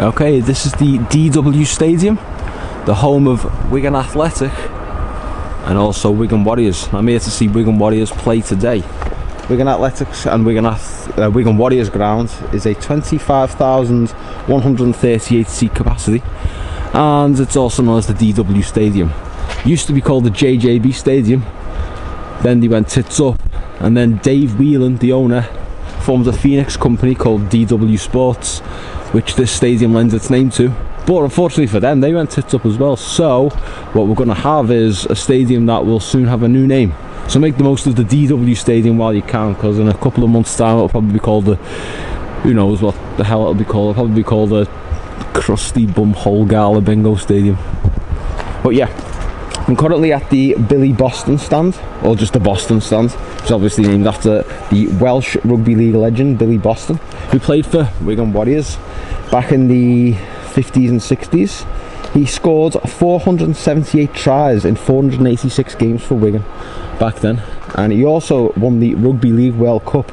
Okay, this is the DW Stadium, the home of Wigan Athletic and also Wigan Warriors. I'm here to see Wigan Warriors play today. Wigan Athletics and Wigan Warriors ground is a 25,138 seat capacity, and it's also known as the DW Stadium. Used to be called the JJB Stadium, then they went tits up, and then Dave Whelan, the owner, formed a Phoenix company called DW Sports, which this stadium lends its name to. But unfortunately for them, they went tits up as well. So what we're going to have is a stadium that will soon have a new name. So make the most of the DW Stadium while you can, because in a couple of months' time it'll probably be called the, who knows what the hell it'll be called. It'll probably be called the Crusty Bumhole Gala Bingo Stadium. But yeah, I'm currently at the Billy Boston stand, or just the Boston stand, which is obviously named after the Welsh Rugby League legend Billy Boston, who played for Wigan Warriors back in the 50s and 60s. He scored 478 tries in 486 games for Wigan back then, and he also won the Rugby League World Cup.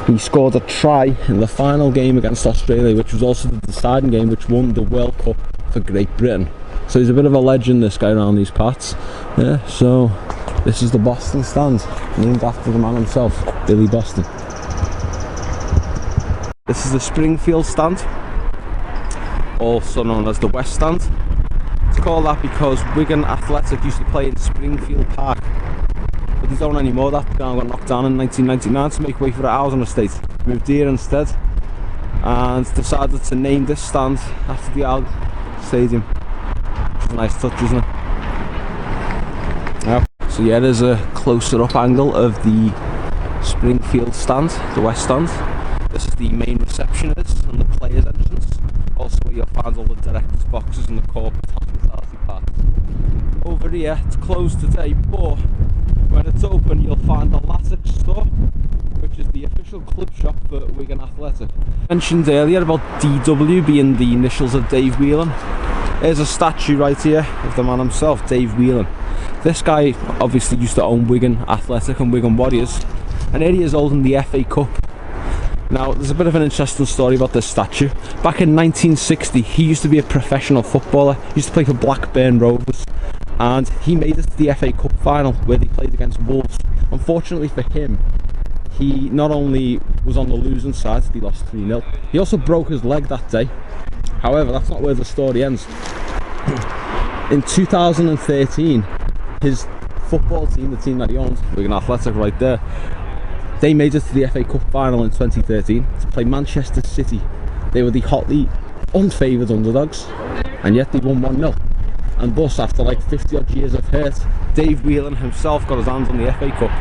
He scored a try in the final game against Australia, which was also the deciding game which won the World Cup for Great Britain. So he's a bit of a legend, this guy, around these parts. Yeah, so this is the Boston stand, named after the man himself, Billy Boston. This is the Springfield Stand, also known as the West Stand. It's called that because Wigan Athletic used to play in Springfield Park, but they don't anymore. That ground got knocked down in 1999 to make way for a housing estate. Moved here instead and decided to name this stand after the old stadium, which is a nice touch, isn't it? Yeah. So yeah, there's a closer up angle of the Springfield Stand, the West Stand. This is the main reception and the players' entrance. Also where you'll find all the directors' boxes and the corporate hospitality parts. Over here, it's closed today, but when it's open you'll find the Latics store, which is the official club shop for Wigan Athletic. I mentioned earlier about DW being the initials of Dave Whelan. There's a statue right here of the man himself, Dave Whelan. This guy obviously used to own Wigan Athletic and Wigan Warriors, and here he is holding the FA Cup. Now, there's a bit of an interesting story about this statue. Back in 1960, he used to be a professional footballer. He used to play for Blackburn Rovers, and he made it to the FA Cup final where they played against Wolves. Unfortunately for him, he not only was on the losing side, they lost 3-0, he also broke his leg that day. However, that's not where the story ends. In 2013, his football team, the team that he owned, Wigan Athletic right there, they made it to the FA Cup final in 2013 to play Manchester City. They were the hotly unfavoured underdogs, and yet they won 1-0. And thus, after like 50 odd years of hurt, Dave Whelan himself got his hands on the FA Cup.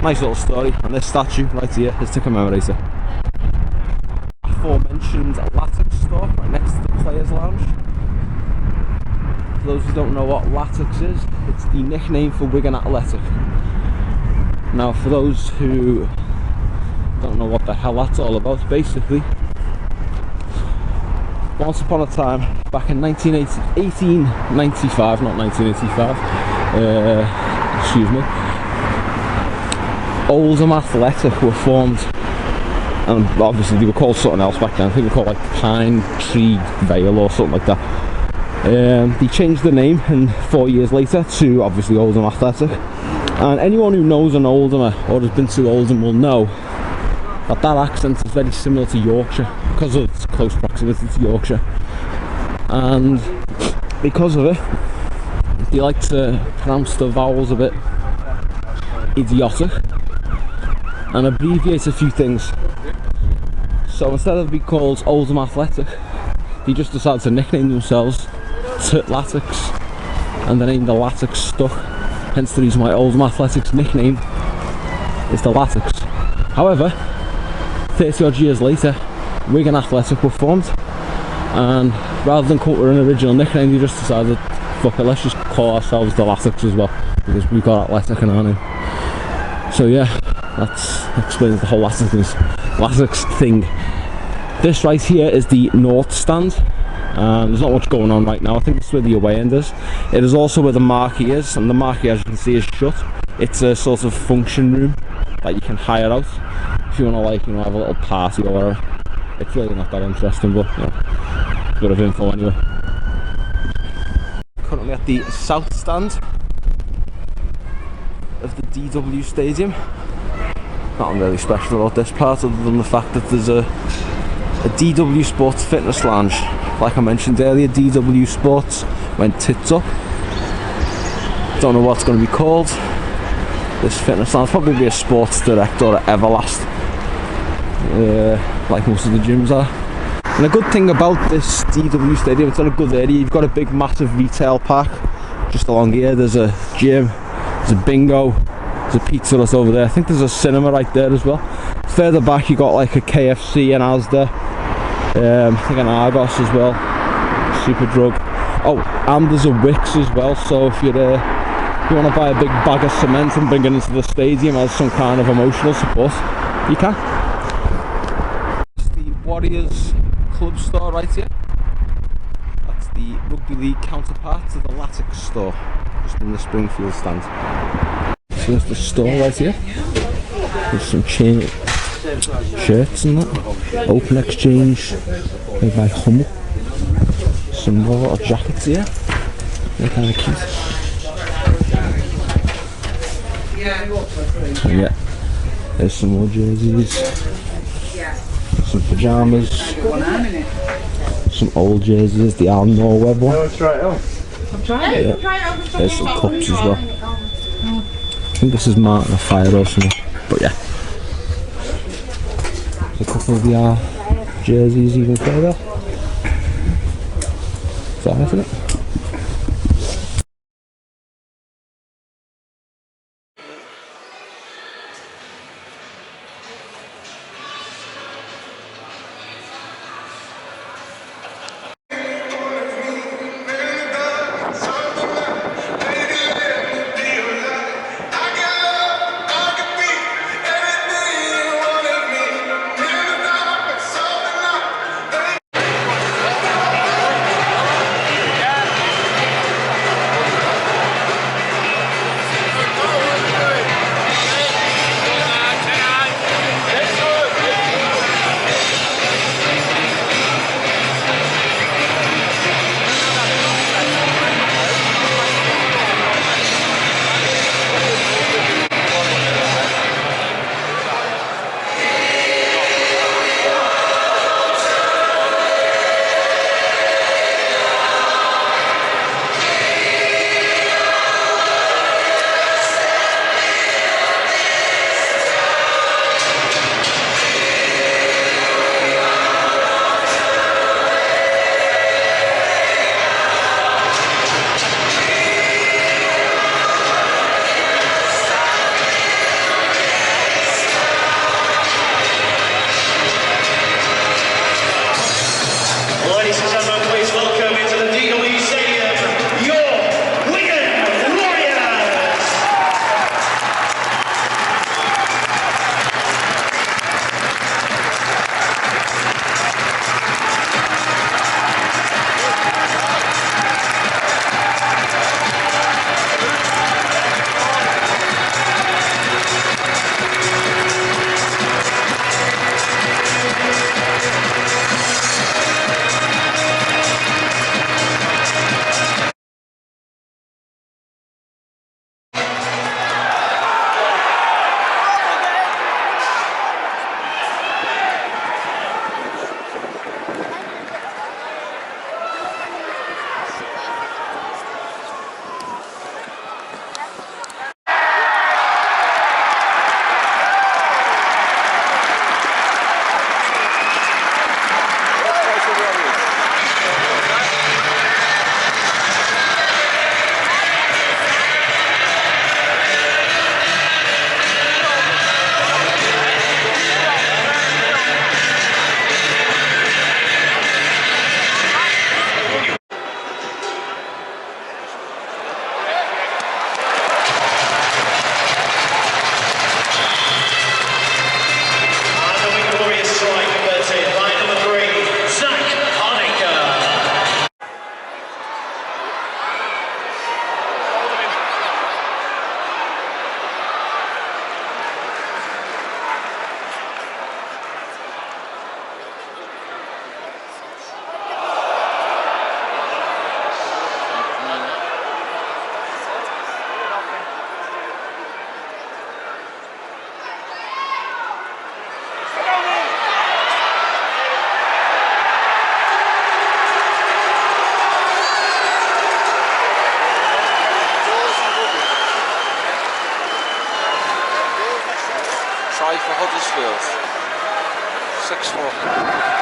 Nice little story, and this statue right here is to commemorate it. Aforementioned Latics store right next to the Players Lounge. For those who don't know what Latics is, it's the nickname for Wigan Athletic. Now, for those who don't know what the hell that's all about, basically, once upon a time, back in 1895, not 1985, excuse me, Oldham Athletic were formed, and obviously they were called something else back then. I think they were called like Pine Tree Vale or something like that. They changed the name, and 4 years later to obviously Oldham Athletic. And anyone who knows an Oldhamer or has been to Oldham will know that that accent is very similar to Yorkshire because of its close proximity to Yorkshire. And because of it, they like to pronounce the vowels a bit idiotic and abbreviate a few things. So instead of being called Oldham Athletic, they just decided to nickname themselves to Latics, and the name the Latics stuck. Hence the reason why Oldham Athletic's nickname is the Latics. However, 30 odd years later, Wigan Athletic were formed, and rather than come up with an original nickname, they just decided, fuck it, let's just call ourselves the Latics as well, because we've got Athletic in our name. So yeah, that explains the whole Latics thing. This right here is the North Stand. There's not much going on right now. I think this is where the away end is. It is also where the marquee is, and the marquee, as you can see, is shut. It's a sort of function room that you can hire out if you want to, like, you know, have a little party or whatever. It's really not that interesting, but you know. bit of info anyway. Currently at the south stand of the DW Stadium. Nothing really special about this part other than the fact that there's a DW Sports Fitness Lounge. Like I mentioned earlier, DW Sports went tits up. Don't know what's going to be called. This fitness lounge probably be a Sports Direct or an Everlast, like most of the gyms are. And a good thing about this DW Stadium, it's in a good area. You've got a big massive retail park just along here. There's a gym, there's a bingo, there's a pizza hut over there. I think there's a cinema right there as well. Further back you got like a KFC and Asda, I think an Argos as well, Superdrug. Oh, and there's a Wix as well, so if you want to buy a big bag of cement and bring it into the stadium as some kind of emotional support, you can. It's the Warriors club store right here. That's the Rugby League counterpart to the Athletic store, just in the Springfield Stand. So there's the store right here. There's some shirts and that. Open exchange made by Hummel. Some more jackets here. They're kind of cute. And yeah, there's some more jerseys. Some pyjamas. Some old jerseys, the Al Norweb one. Yeah. There's some cups as well. I think this is Martin of Fire or something. But yeah. There's a couple of the jerseys even further. Is that isn't it? Huddersfield. 6-4.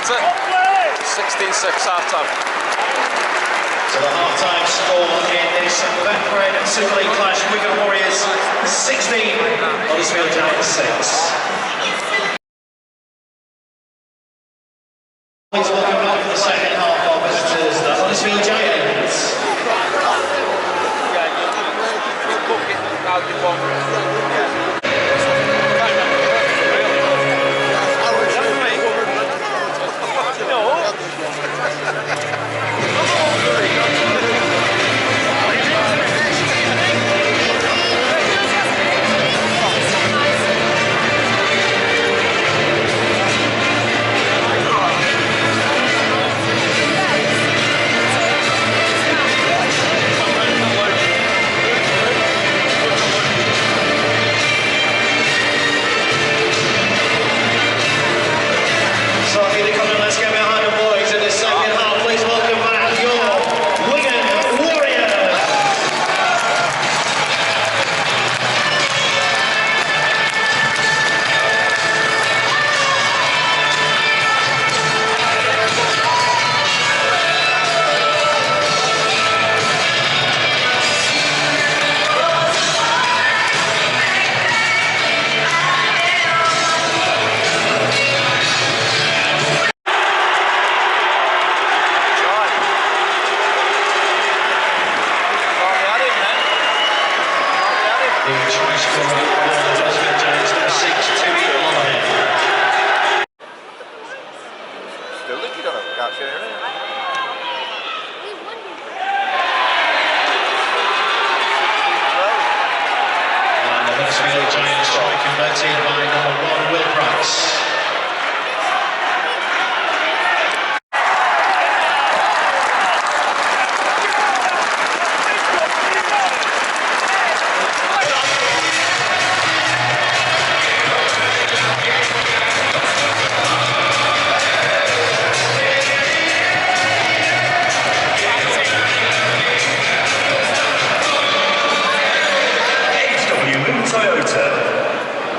That's it. 16-6 half-time. So the half-time score in this Betfred Super League clash, Wigan Warriors 16, Huddersfield Giants 6. Please welcome back for the second half of visitors, the Huddersfield Giants.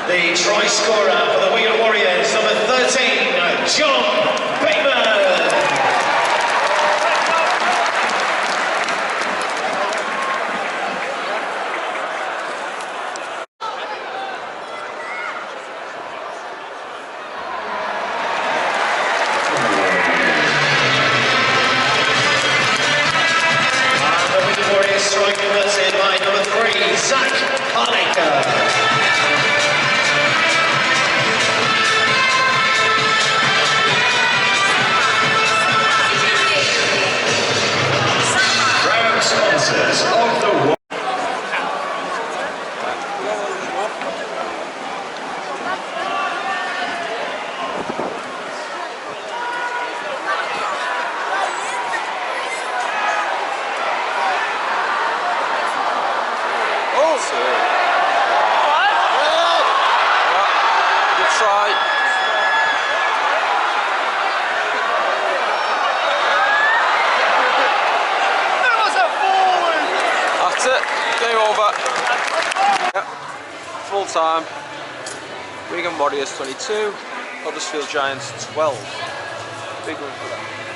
The try converted by number 3, Zach Harnaker. Sponsors of the Game over. Yep. Full time. Wigan Warriors 22, Huddersfield Giants 12. Big one for them.